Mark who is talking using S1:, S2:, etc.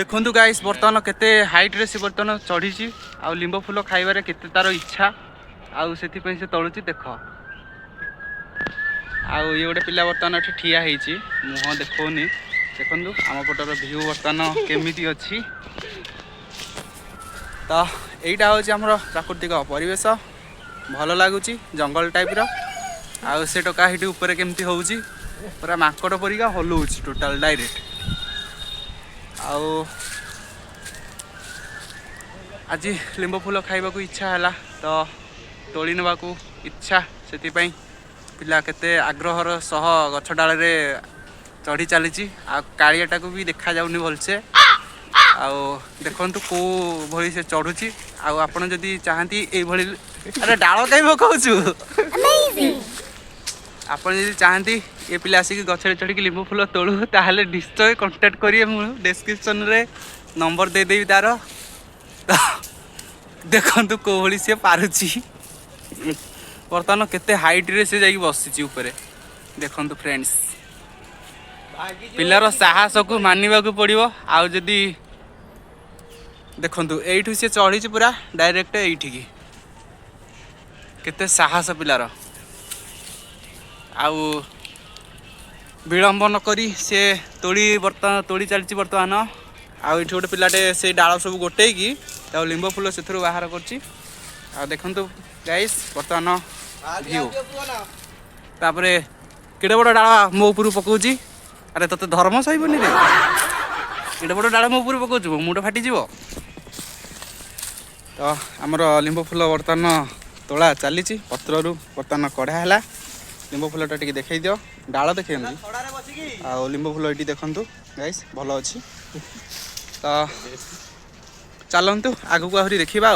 S1: देखु गाइस बर्तमान केते हाइट रे से बर्तमान चढ़ी आ लिंब फूल खाइबारे केते तार इच्छा आउ से तलुची देख आउ ये गोटे पिला बर्तमान एठी ठिया ହେଇची मुह देखोनी देखंतु आम पटर व्यू बर्तमान केमिति अछि तो एटा होची हमर प्राकृतिक परिवेश भल लागुची जंगल टाइप रो आउ से टका हिटी ऊपर केमिति होउची पूरा माकड़ परिका हलुची टोटल डायरेक्ट आउ आज लिंब फूल खाइबा को इच्छा है तो तोली नेबा को इच्छा से पिला केते आग्रहर सह गछ डाल रे चढ़ी चली कालियाटा को भी देखा जाउनी भलसे आउ देखंतु को भली से चढ़ुची आउ आपण जदी चाहंती ए भली अरे डाल कई पकाउछु आपण जदी चाहंती ए पिला आसिक गछरे चढ़ी के लिंब फूल तोळु ताहले निश्चय कांटेक्ट करिए मु डिस्क्रिप्शन रे नंबर दे देबी तार तो देखंतु को भली से पारुची बर्तमान केते हाइट रे से जाई बसिची ऊपर देखंतु फ्रेंड्स पिलार साहस को मानिबा को पड़िबो आउ जदी देखंतु एठू से चढ़ी पूरा डायरेक्ट एठी की केते साहस पिलार आउ विलंब न करी से तोड़ी बर्तमान तोड़ी चलती बर्तमान आउ एठी गोटे पिलाटे से डाल सब गोटे की लिंब फूल से बाहर करची आ देखंतु गाइस बर्तमान व्यू तापरे केडे बड़ डाल मो ऊपर पकाउची अरे तते धर्म सहीबनी रे केडे बड़ डाल मो ऊपर पकाउछु मुंड फाटी जीवो तो हमर लिंब फूल बर्तमान तोला चली पत्र रु बर्तमान कढ़ा है लिंब फूलटा टिके देखै दियो डाल देखै आ लिंब फूल ये देखंतु गाइस भल अच्छी तो चलतु आगू आहरी देखा।